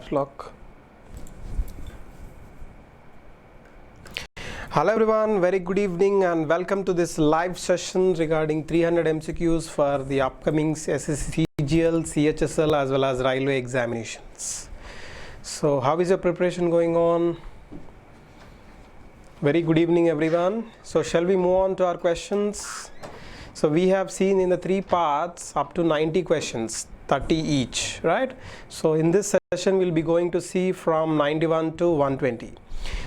bad luck. Hello everyone, very good evening and welcome to this live session regarding 300 MCQs for the upcoming SSC CGL, CHSL as well as railway examinations. So how is your preparation going on? Very good evening everyone. So shall we move on to our questions? So we have seen in the 3 parts up to 90 questions, 30 each, right? So in this session we'll be going to see from 91 to 120.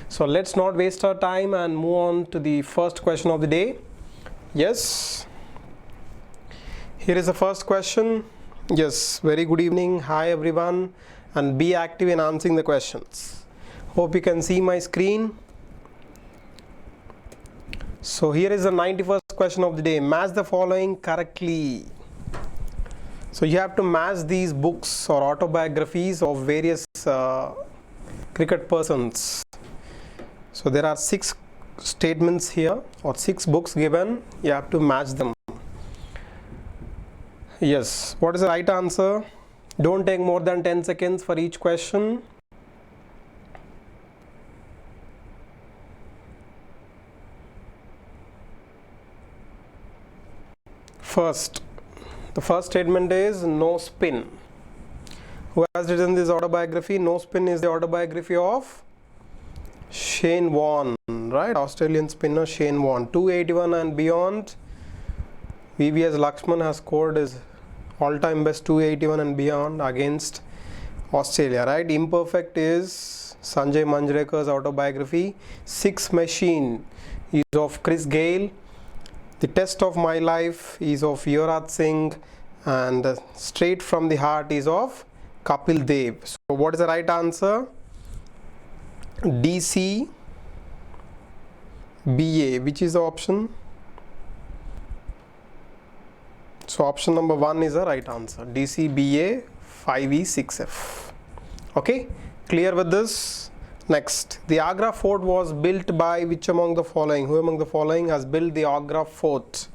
So let's not waste our time and move on to the first question of the day. Yes, here is the first question. Yes, very good evening. Hi everyone, and be active in answering the questions. Hope you can see my screen. So here is the 91st question of the day. Match the following correctly. So you have to match these books or autobiographies of various cricket persons. So there are 6 statements here or 6 books given. You have to match them. Yes, what is the right answer? Don't take more than 10 seconds for each question. The first statement is no spin. Who has written this autobiography? No Spin is the autobiography of Shane Warne, right? Australian spinner Shane Warne. 281 and beyond. VVS Lakshman has scored his all-time best 281 and beyond against Australia, right? Imperfect is Sanjay Manjrekar's autobiography. Six Machine is of Chris Gale. The Test of My Life is of Yuvraj Singh, and Straight from the Heart is of Kapil Dev. So what is the right answer? DC BA. Which is the option? So option number 1 is the right answer. DC BA 5E6F. Okay, clear with this? Next, the Agra Fort was built by which among the following? Who among the following has built the Agra Fort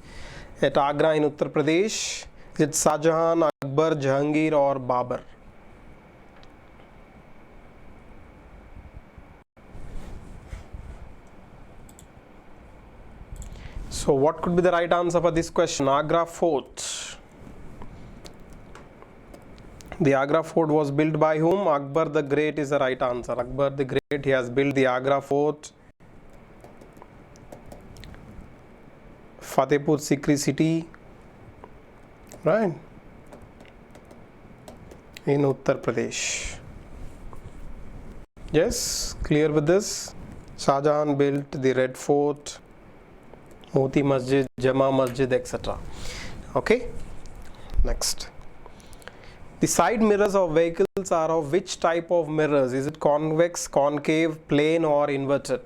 at Agra in Uttar Pradesh? Is it Shah Jahan, Akbar, Jahangir or Babur? So what could be the right answer for this question? Agra Fort. The Agra Fort was built by whom? Akbar the Great is the right answer. Akbar the Great, he has built the Agra Fort. Fatehpur Sikri city, right, in Uttar Pradesh. Yes, clear with this? Shah Jahan built the Red Fort, Moti Masjid, Jama Masjid, etc. Okay, next. The side mirrors of vehicles are of which type of mirrors? Is it convex, concave, plane or inverted?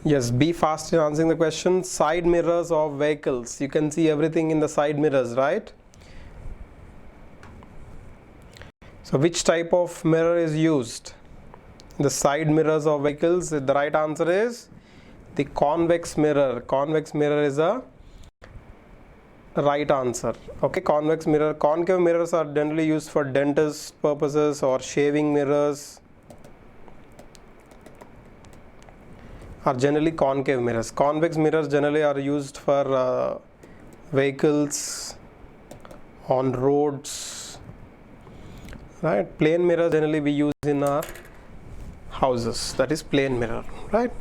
Yes, be fast in answering the question. Side mirrors of vehicles. You can see everything in the side mirrors, right? So which type of mirror is used? The side mirrors of vehicles. The right answer is the convex mirror. Convex mirror is a right answer. Okay, convex mirror. Concave mirrors are generally used for dentist purposes or shaving mirrors are generally concave mirrors. Convex mirrors generally are used for vehicles on roads, right? Plane mirrors generally we use in our houses, that is plane mirror, right?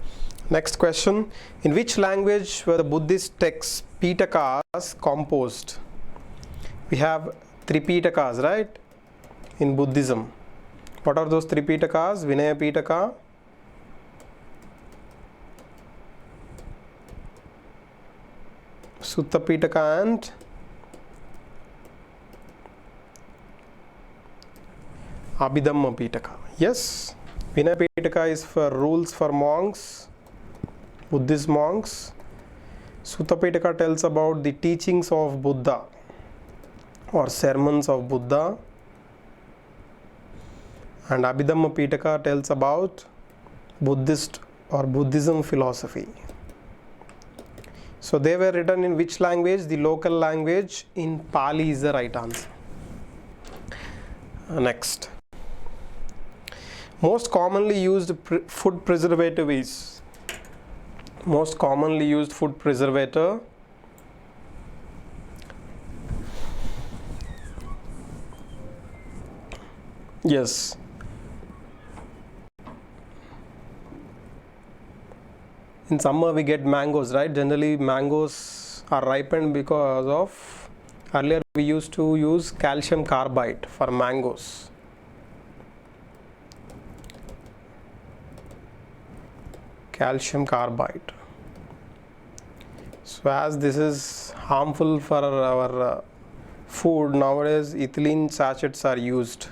Next question. In which language were the Buddhist texts Pitakas composed? We have 3 Pitakas, right, in Buddhism. What are those 3 Pitakas? Vinaya Pitaka, Sutta Pitaka and Abhidhamma Pitaka. Yes, Vinaya Pitaka is for rules for monks, Buddhist monks. Sutta Pitaka tells about the teachings of Buddha or sermons of Buddha, and Abhidhamma Pitaka tells about Buddhist or Buddhism philosophy. So they were written in which language? The local language. In Pali is the right answer. Next. Most commonly used food preservative is? Most commonly used food preservative. Yes. In summer we get mangoes, right? Generally mangoes are ripened because of, earlier we used to use calcium carbide for mangoes. Calcium carbide. So as this is harmful for our food, nowadays ethylene sachets are used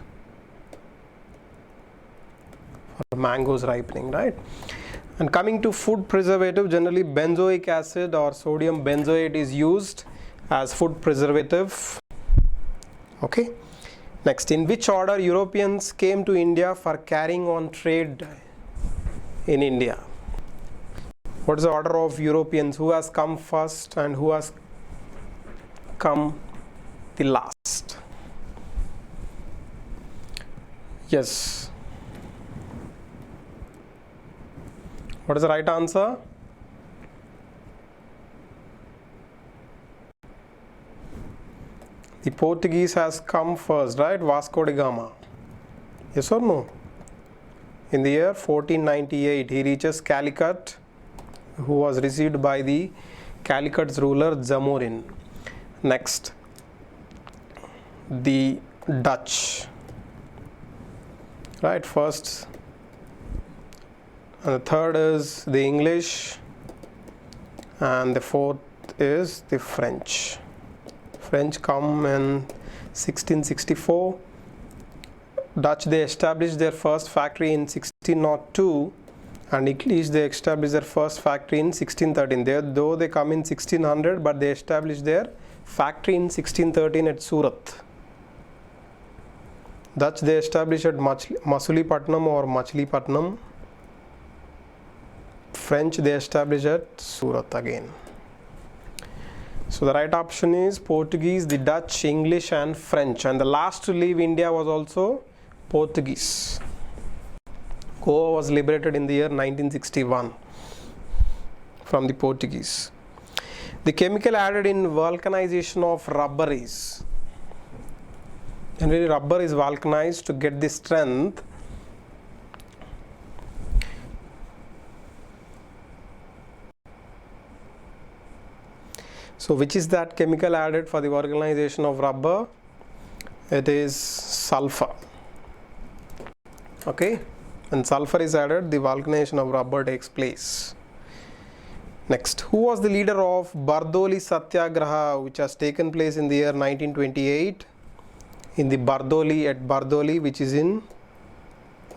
for mangoes ripening, right? And coming to food preservative, generally benzoic acid or sodium benzoate is used as food preservative. Okay. Next, in which order Europeans came to India for carrying on trade in India? What is the order of Europeans? Who has come first and who has come the last? Yes. What is the right answer? The Portuguese has come first, right? Vasco da Gama. Yes or no? In the year 1498, he reaches Calicut, who was received by the Calicut's ruler Zamorin. Next, the Dutch, right? First, and the third is the English, and the fourth is the French. French come in 1664. Dutch, they established their first factory in 1602, and English, they established their first factory in 1613. Though they come in 1600, but they established their factory in 1613 at Surat. Dutch, they established at Masulipatam or Machilipatnam. French, they established at Surat again. So the right option is Portuguese, the Dutch, English and French. And the last to leave India was also Portuguese. Goa was liberated in the year 1961 from the Portuguese. The chemical added in vulcanization of rubber is? Generally rubber is vulcanized to get the strength. So which is that chemical added for the vulcanization of rubber? It is sulfur. Okay, when sulfur is added, the vulcanization of rubber takes place. Next, who was the leader of Bardoli Satyagraha, which has taken place in the year 1928 in the Bardoli, which is in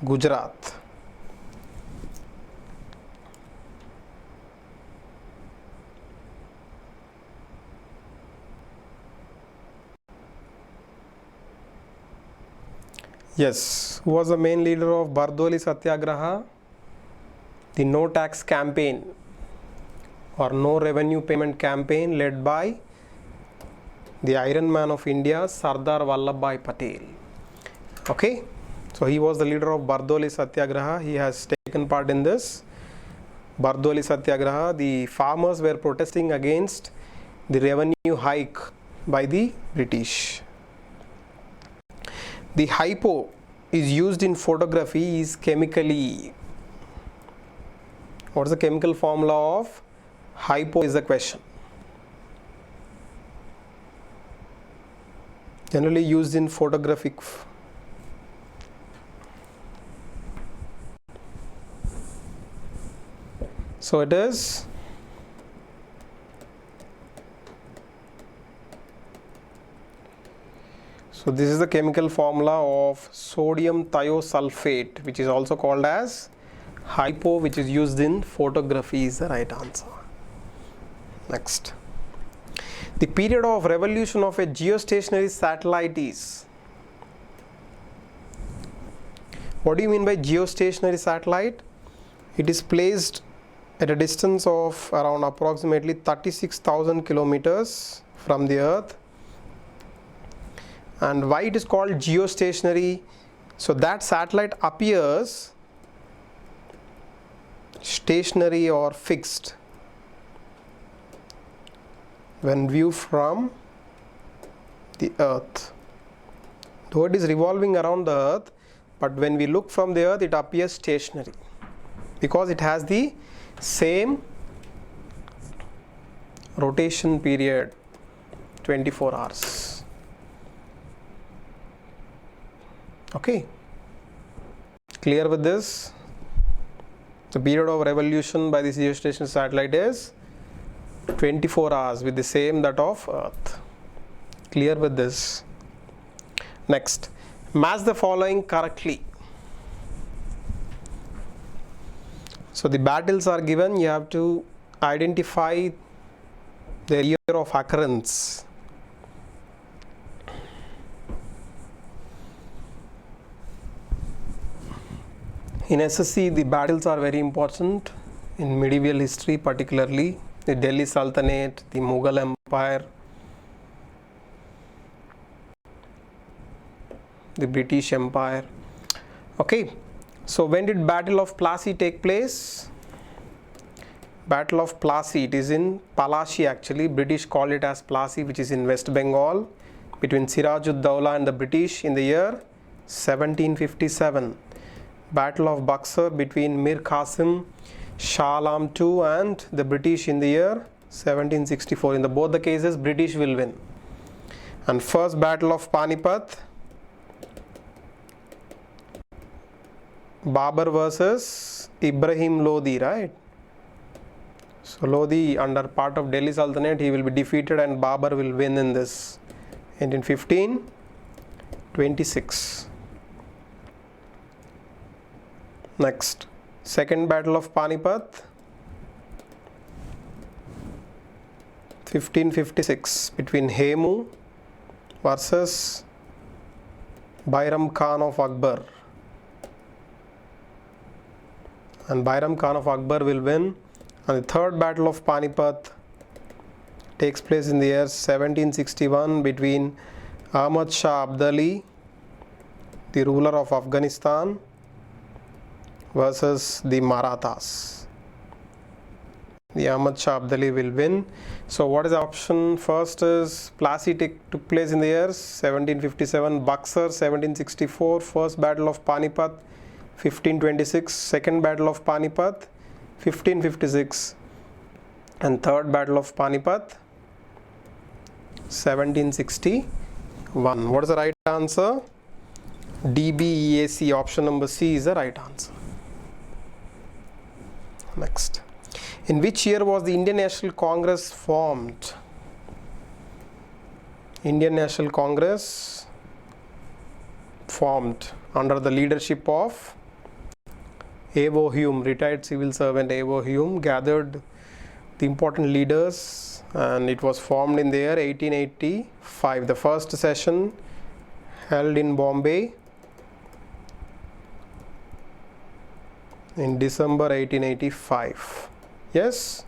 Gujarat? Yes, who was the main leader of Bardoli Satyagraha? The no tax campaign or no revenue payment campaign led by the Iron Man of India, Sardar Vallabhbhai Patel. Okay, so he was the leader of Bardoli Satyagraha. He has taken part in this Bardoli Satyagraha. The farmers were protesting against the revenue hike by the British. The Hypo is used in photography is chemically. What is the chemical formula of Hypo is the question. Generally used in photographic. So it is So this is the chemical formula of sodium thiosulfate, which is also called as Hypo, which is used in photography is the right answer. Next. The period of revolution of a geostationary satellite is? What do you mean by geostationary satellite? It is placed at a distance of around approximately 36,000 kilometers from the Earth. And why it is called geostationary? So that satellite appears stationary or fixed when viewed from the Earth. Though it is revolving around the Earth, but when we look from the Earth, it appears stationary because it has the same rotation period, 24 hours. Okay, clear with this? The period of revolution by the geostationary satellite is 24 hours with the same that of Earth. Clear with this? Next, match the following correctly. So the battles are given, you have to identify their year of occurrence. In SSC, the battles are very important in medieval history, particularly the Delhi Sultanate, the Mughal Empire, the British Empire. Okay, so when did Battle of Plassey take place? Battle of Plassey, it is in Plassey actually, British call it as Plassey, which is in West Bengal, between Siraj-ud-Dawla and the British in the year 1757. Battle of Buxar between Mir Qasim, Shah Alam II and the British in the year 1764. In both the cases, British will win. And first Battle of Panipat, Babur versus Ibrahim Lodi, right? So Lodi, under part of Delhi Sultanate, he will be defeated and Babur will win in this. And in 1526. Next, second Battle of Panipat, 1556, between Hemu versus Bairam Khan of Akbar. And Bairam Khan of Akbar will win. And the third Battle of Panipat takes place in the year 1761 between Ahmad Shah Abdali, the ruler of Afghanistan, versus the Marathas. The Ahmad Shah Abdali will win. So what is the option? First is Plassey took place in the year 1757, Buxar 1764, first Battle of Panipat 1526, second Battle of Panipat 1556, and third Battle of Panipat 1761. What is the right answer? DBEAC, option number C is the right answer. Next, in which year was the Indian National Congress formed? Indian National Congress formed under the leadership of A.O. Hume, retired civil servant A.O. Hume gathered the important leaders, and it was formed in the year 1885. The first session held in Bombay in December 1885. Yes,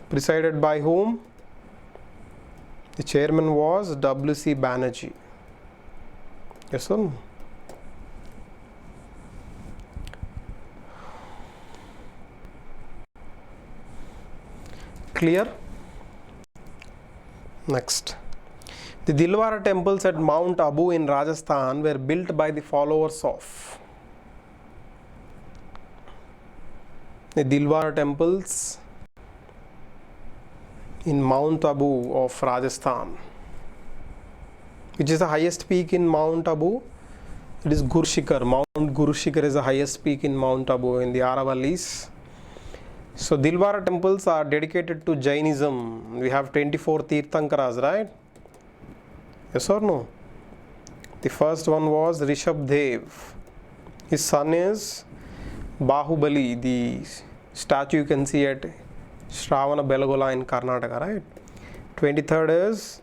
presided by whom? The chairman was W.C. Banerjee. Yes or no? Clear? Next, the Dilwara temples at Mount Abu in Rajasthan were built by the followers of. The Dilwara temples in Mount Abu of Rajasthan. Which is the highest peak in Mount Abu? It is Gurshikar. Mount Gurshikar is the highest peak in Mount Abu in the Aravallis. So Dilwara temples are dedicated to Jainism. We have 24 Tirthankaras, right? Yes or no? The first one was Rishabdev. His son is Bahubali, the statue you can see at Shravana Belagola in Karnataka, right? 23rd is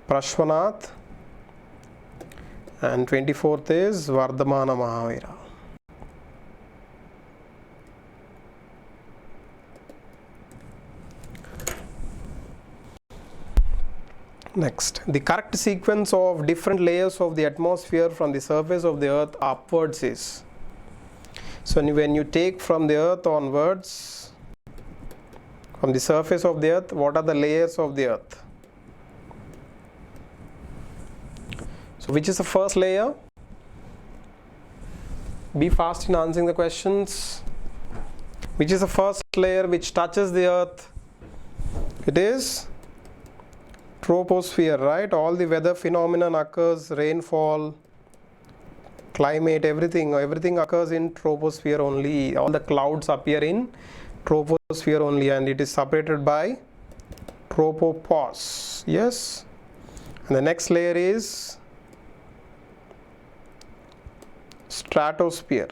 Prashwanath and 24th is Vardhamana Mahavira. Next, the correct sequence of different layers of the atmosphere from the surface of the earth upwards is. So when you take from the earth onwards, from the surface of the earth, what are the layers of the earth? So which is the first layer? Be fast in answering the questions. Which is the first layer which touches the earth? It is troposphere, right? All the weather phenomenon occurs, rainfall, climate, everything occurs in troposphere only. All the clouds appear in troposphere only, and it is separated by tropopause. Yes. And the next layer is stratosphere.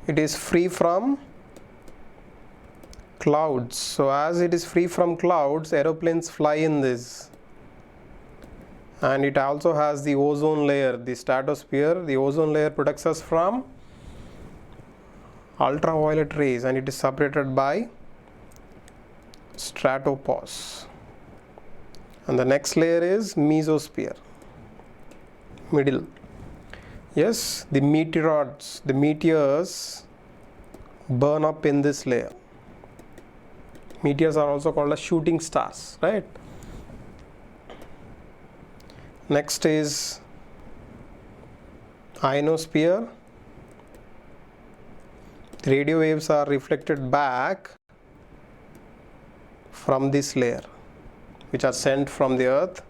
It is free from clouds. So as it is free from clouds, aeroplanes fly in this. And it also has the ozone layer, the stratosphere. The ozone layer protects us from ultraviolet rays, and it is separated by stratopause. And the next layer is mesosphere, middle. Yes, the meteors burn up in this layer. Meteors are also called as shooting stars, right? Next is ionosphere. The radio waves are reflected back from this layer, which are sent from the earth.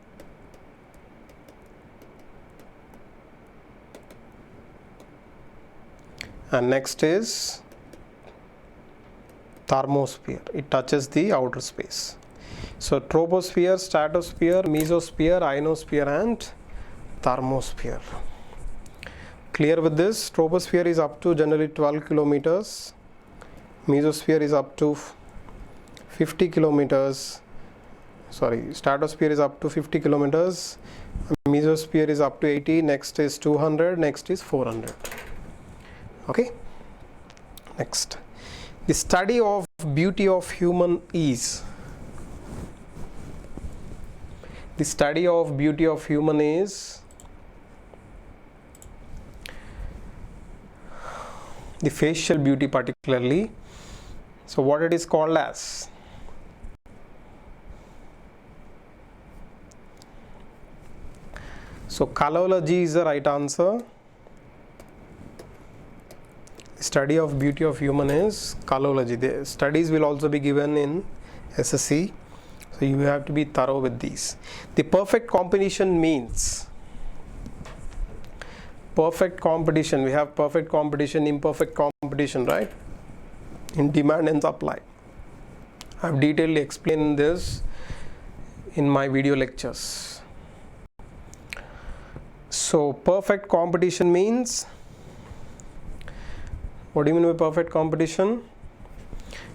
And next is thermosphere. It touches the outer space. So troposphere, stratosphere, mesosphere, ionosphere and thermosphere. Clear with this? Troposphere is up to generally 12 kilometers. Mesosphere is up to 50 kilometers. Sorry, stratosphere is up to 50 kilometers. Mesosphere is up to 80. Next is 200. Next is 400. Okay. Next, the study of beauty of human is. The study of beauty of human is the facial beauty particularly. So what it is called as? So colorology is the right answer. The study of beauty of human is colorology. The studies will also be given in SSC. So you have to be thorough with these. The perfect competition means perfect competition. We have perfect competition, imperfect competition, right? In demand and supply. I have detailedly explained this in my video lectures. So perfect competition means, what do you mean by perfect competition?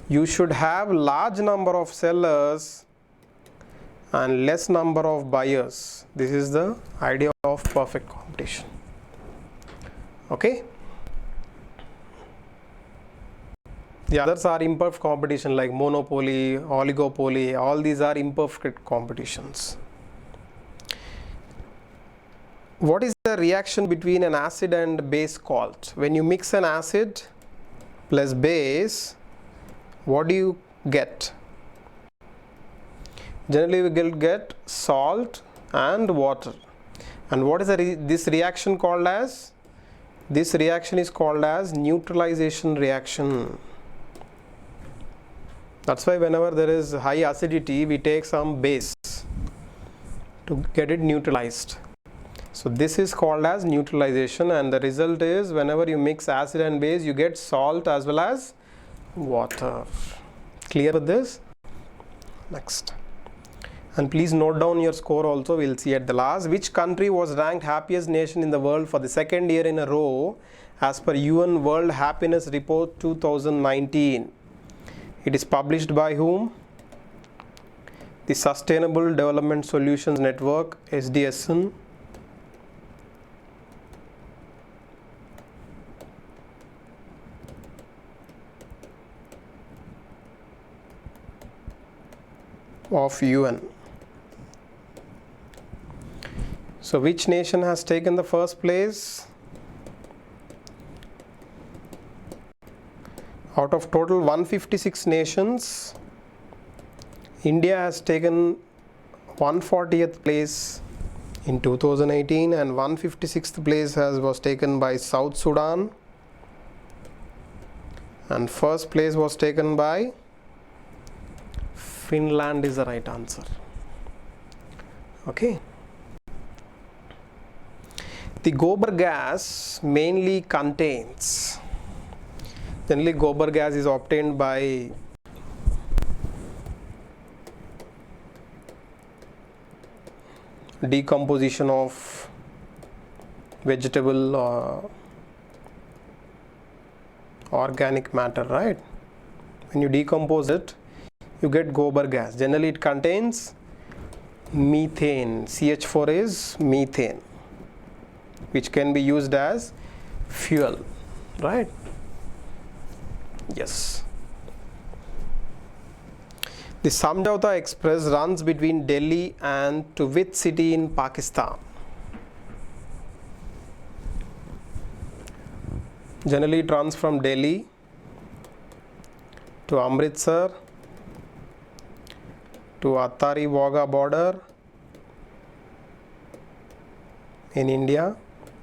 You should have large number of sellers and less number of buyers. This is the idea of perfect competition. Okay. The others are imperfect competition like monopoly, oligopoly. All these are imperfect competitions. What is the reaction between an acid and base called? When you mix an acid plus base, what do you get? Generally we will get salt and water. And what is this reaction called as? This reaction is called as neutralization reaction. That's why whenever there is high acidity, we take some base to get it neutralized. So this is called as neutralization, and the result is whenever you mix acid and base, you get salt as well as water. Clear with this? Next. And please note down your score also, we'll see at the last. Which country was ranked happiest nation in the world for the second year in a row as per UN World Happiness Report 2019? It is published by whom? The Sustainable Development Solutions Network, SDSN. Of UN. So which nation has taken the first place? Out of total 156 nations, India has taken 140th place in 2018 and 156th place was taken by South Sudan, and first place was taken by Finland is the right answer. Okay. The gobar gas mainly contains, generally gobar gas is obtained by decomposition of vegetable or organic matter, right? When you decompose it, you get gobar gas. Generally it contains methane. CH4 is methane, which can be used as fuel, right? Yes. The Samjhauta Express runs between Delhi and to which city in Pakistan? Generally it runs from Delhi to Amritsar to Attari Wagah border in India.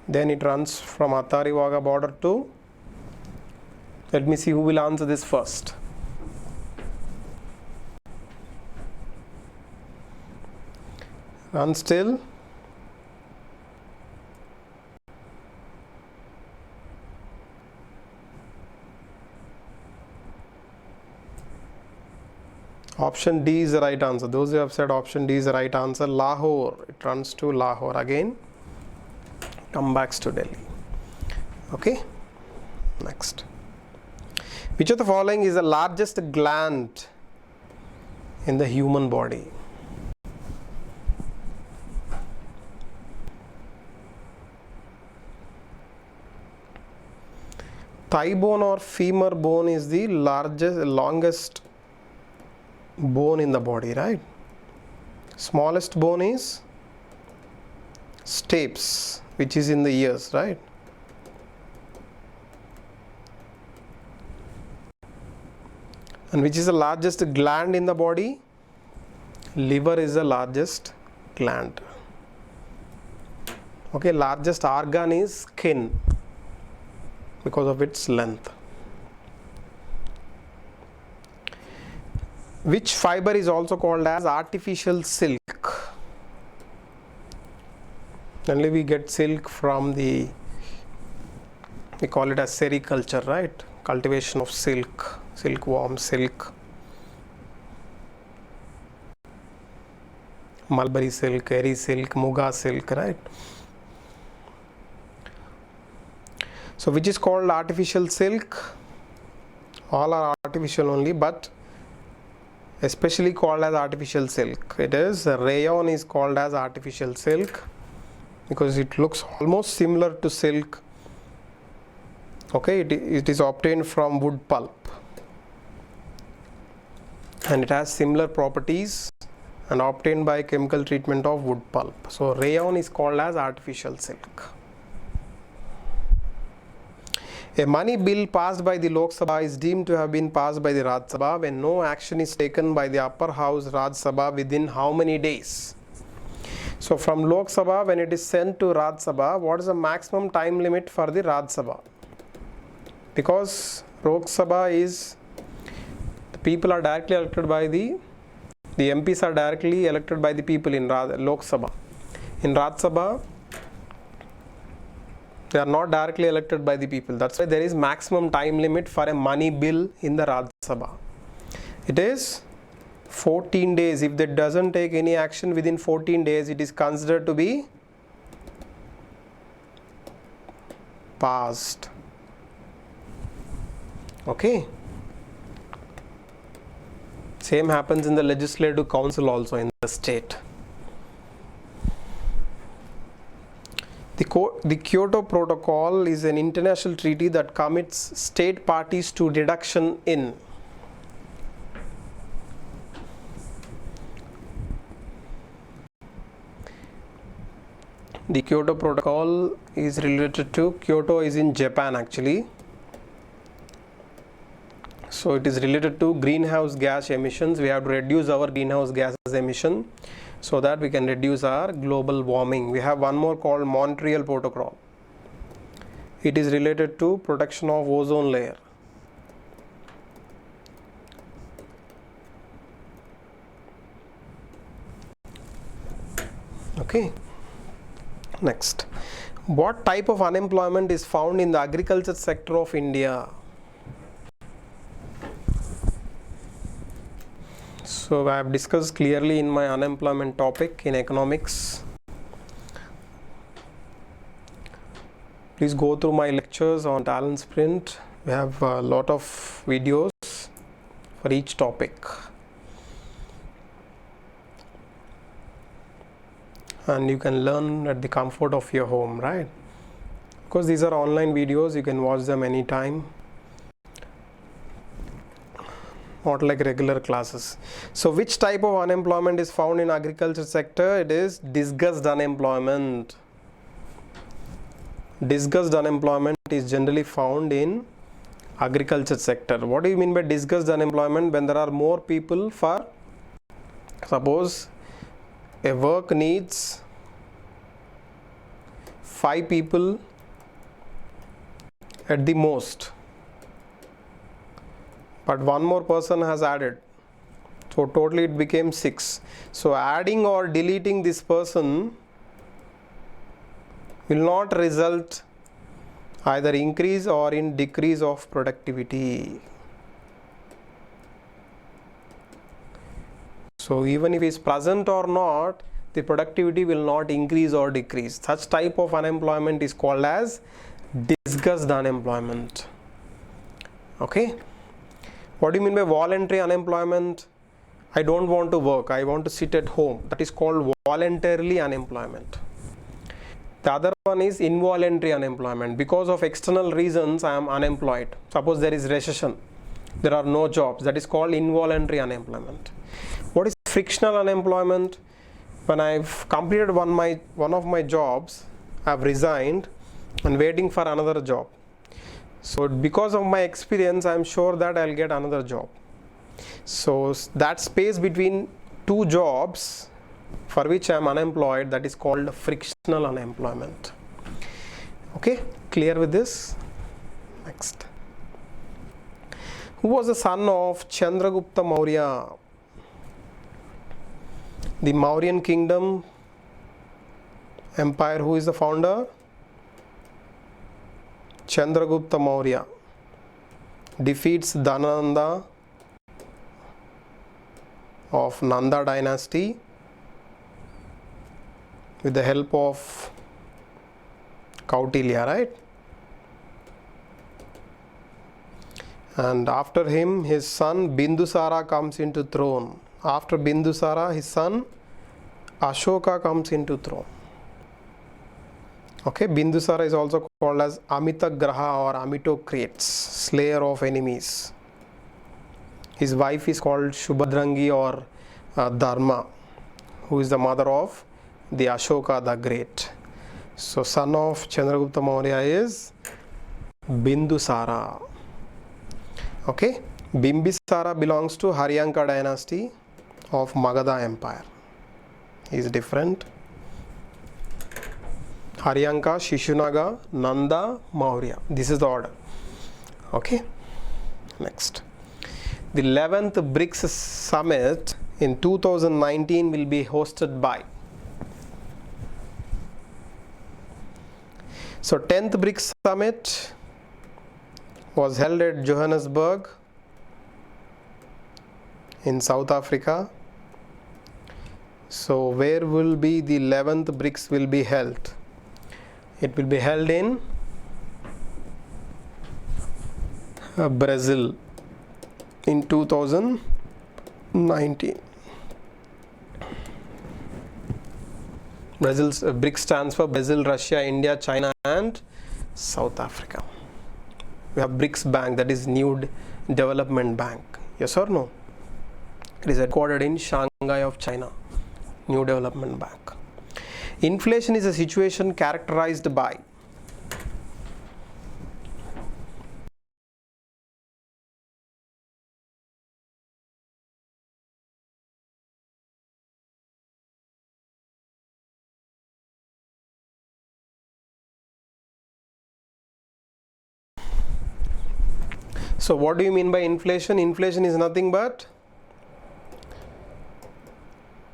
Then it runs from Attari Wagah border to, let me see who will answer this first. Run still. Option D is the right answer. Those who have said option D is the right answer. Lahore. It runs to Lahore again. Come back to Delhi. Okay. Next. Which of the following is the largest gland in the human body? Thigh bone or femur bone is the longest bone in the body, right? Smallest bone is stapes, which is in the ears, right? And which is the largest gland in the body? Liver is the largest gland. Okay, largest organ is skin because of its length. Which fiber is also called as artificial silk? Generally we get silk from we call it as sericulture, right? Cultivation of silk, silkworm, silk, mulberry silk, eri silk, muga silk, right? So which is called artificial silk? All are artificial only, but especially called as artificial silk. It is rayon is called as artificial silk because it looks almost similar to silk. Okay, it is obtained from wood pulp and it has similar properties and obtained by chemical treatment of wood pulp. So rayon is called as artificial silk. A money bill passed by the Lok Sabha is deemed to have been passed by the Raj Sabha when no action is taken by the upper house Raj Sabha within how many days? So from Lok Sabha, when it is sent to Raj Sabha, what is the maximum time limit for the Raj Sabha? Because Lok Sabha is, the people are directly elected by the MPs are directly elected by the people in Lok Sabha. In Raj Sabha, they are not directly elected by the people. That's why there is maximum time limit for a money bill in the Raj Sabha. It is 14 days. If that doesn't take any action within 14 days, it is considered to be passed. Okay. Same happens in the legislative council also in the state. The Kyoto Protocol is an international treaty that commits state parties to reduction in The Kyoto Protocol is related to, Kyoto is in Japan actually. So it is related to greenhouse gas emissions. We have to reduce our greenhouse gases emission so that we can reduce our global warming. We have one more called Montreal Protocol. It is related to protection of ozone layer. Okay. Next, what type of unemployment is found in the agriculture sector of India? So I have discussed clearly in my unemployment topic in economics. Please go through my lectures on TalentSprint. We have a lot of videos for each topic. And you can learn at the comfort of your home, right? Because these are online videos, you can watch them anytime, not like regular classes. So which type of unemployment is found in agriculture sector? It is disguised unemployment. Disguised unemployment is generally found in agriculture sector. What do you mean by disguised unemployment? When there are more people for, suppose a work needs 5 people at the most, but one more person has added, so totally it became 6. So adding or deleting this person will not result either increase or in decrease of productivity. So even if he is present or not, the productivity will not increase or decrease. Such type of unemployment is called as disguised unemployment. Okay. What do you mean by voluntary unemployment? I don't want to work, I want to sit at home. That is called voluntarily unemployment. The other one is involuntary unemployment. Because of external reasons I am unemployed. Suppose there is recession, there are no jobs. That is called involuntary unemployment. What is frictional unemployment? When I've completed one of my jobs, I've resigned and waiting for another job. So because of my experience, I'm sure that I'll get another job. So that space between 2 jobs for which I'm unemployed, that is called frictional unemployment. Okay, clear with this? Next. Who was the son of Chandragupta Maurya? The Mauryan kingdom, empire, who is the founder? Chandragupta Maurya defeats Dhanananda of Nanda dynasty with the help of Kautilya, right? And after him, his son Bindusara comes into throne. After Bindusara, his son Ashoka comes into throne. Okay, Bindusara is also called as Amitagraha or Amitocrates, slayer of enemies. His wife is called Shubhadrangi or Dharma, who is the mother of the Ashoka the Great. So son of Chandragupta Maurya is Bindusara. Okay, Bimbisara belongs to Haryanka dynasty of Magadha Empire. He is different. Haryanka, Shishunaga, Nanda, Maurya. This is the order. Okay. Next. The 11th BRICS Summit in 2019 will be hosted by. So 10th BRICS Summit was held at Johannesburg in South Africa. So where will be the 11th BRICS will be held? It will be held in Brazil in 2019. Brazil's BRICS stands for Brazil, Russia, India, China and South Africa. We have BRICS Bank, that is New Development Bank. Yes or no? It is headquartered in Shanghai of China. New Development Bank. Inflation is a situation characterized by. So what do you mean by inflation? Inflation is nothing but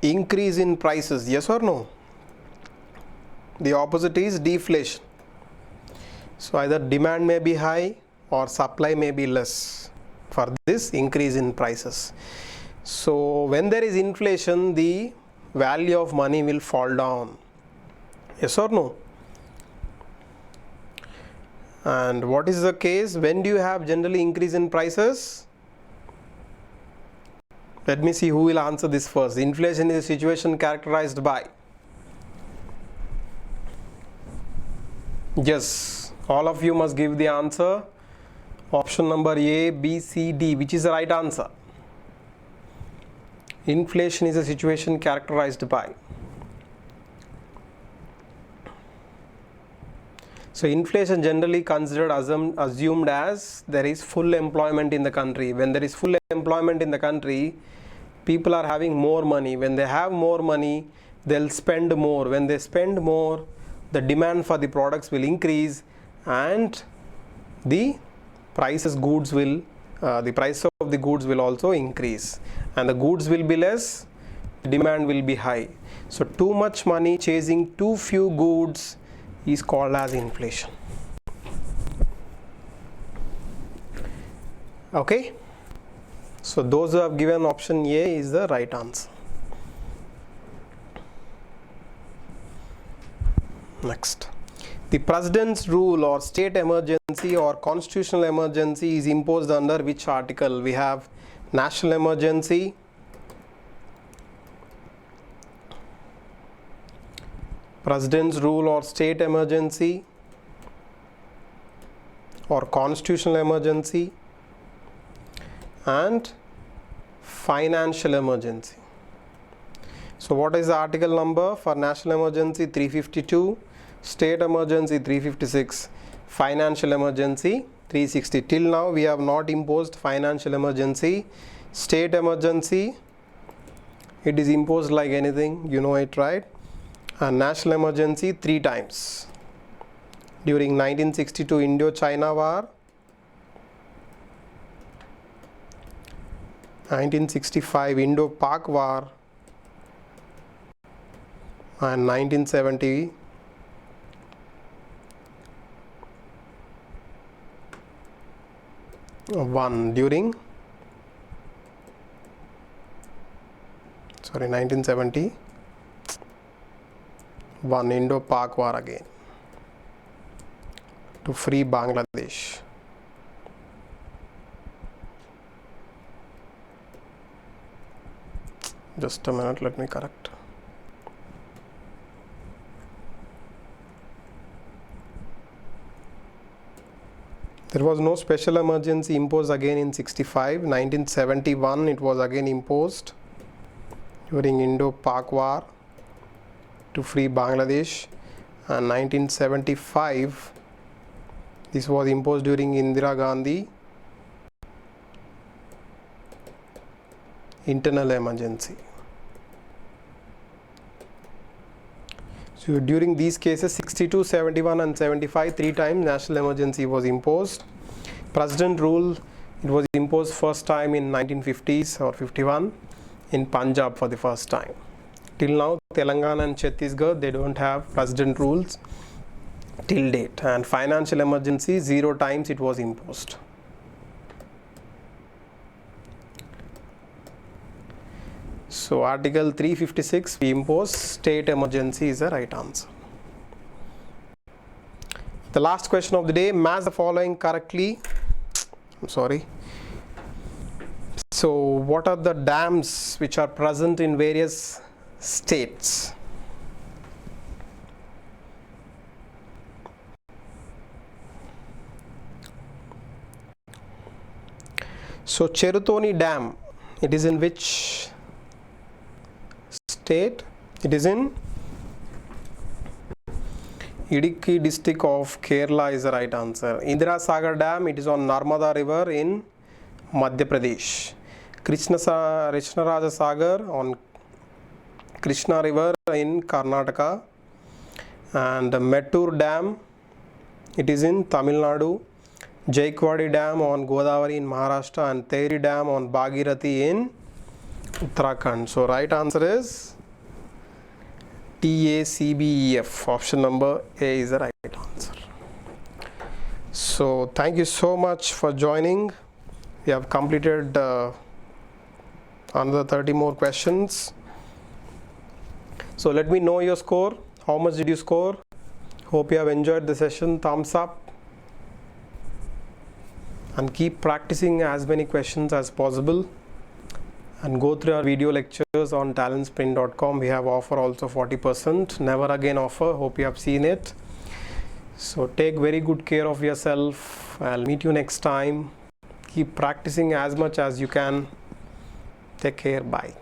increase in prices, yes or no? The opposite is deflation. So either demand may be high or supply may be less for this increase in prices. So when there is inflation, the value of money will fall down, yes or no? And what is the case? When do you have generally increase in prices? Let me see who will answer this first. Inflation is a situation characterized by. Yes, all of you must give the answer. Option number A, B, C, D, which is the right answer. Inflation is a situation characterized by. So inflation generally considered assumed as there is full employment in the country. When there is full employment in the country, people are having more money. When they have more money, they'll spend more. When they spend more, the demand for the products will increase, and the price of the goods will also increase, and the goods will be less, demand will be high. So too much money chasing too few goods is called as inflation. Okay, so those who have given option A is the right answer. Next, the president's rule or state emergency or constitutional emergency is imposed under which article? We have national emergency, president's rule or state emergency, or constitutional emergency, and financial emergency. So what is the article number for national emergency? 352, state emergency 356, financial emergency 360. Till now we have not imposed financial emergency. State emergency, it is imposed like anything, you know it, right? And national emergency 3 times. During 1962 Indo-China War, 1965 Indo-Pak War, and 1971 during 1971 Indo-Pak War again to free Bangladesh. Just a minute, let me correct. There was no special emergency imposed again in 65. 1971 it was again imposed during Indo-Pak War to free Bangladesh, and 1975 this was imposed during Indira Gandhi internal emergency. So during these cases 62, 71 and 75, 3 times national emergency was imposed. President rule, it was imposed first time in 1950s or 51 in Punjab for the first time. Till now Telangana and Chhattisgarh, they don't have president rules till date. And financial emergency 0 times it was imposed. So article 356 we impose state emergency is the right answer. The last question of the day, match the following correctly. So what are the dams which are present in various states? So Cherutoni Dam, it is in which state? It is in Idukki district of Kerala is the right answer. Indira Sagar Dam, it is on Narmada River in Madhya Pradesh. Krishnaraja Sagar on Krishna River in Karnataka. And Mettur Dam, it is in Tamil Nadu. Jaikwadi Dam on Godavari in Maharashtra, and Tehri Dam on Bhagirathi in Uttarakhand. So right answer is TACBEF. Option number A is the right answer. So thank you so much for joining. We have completed another 30 more questions. So let me know your score. How much did you score? Hope you have enjoyed the session. Thumbs up. And keep practicing as many questions as possible. And go through our video lectures on talentsprint.com. We have offer also 40%. Never again offer. Hope you have seen it. So take very good care of yourself. I'll meet you next time. Keep practicing as much as you can. Take care. Bye.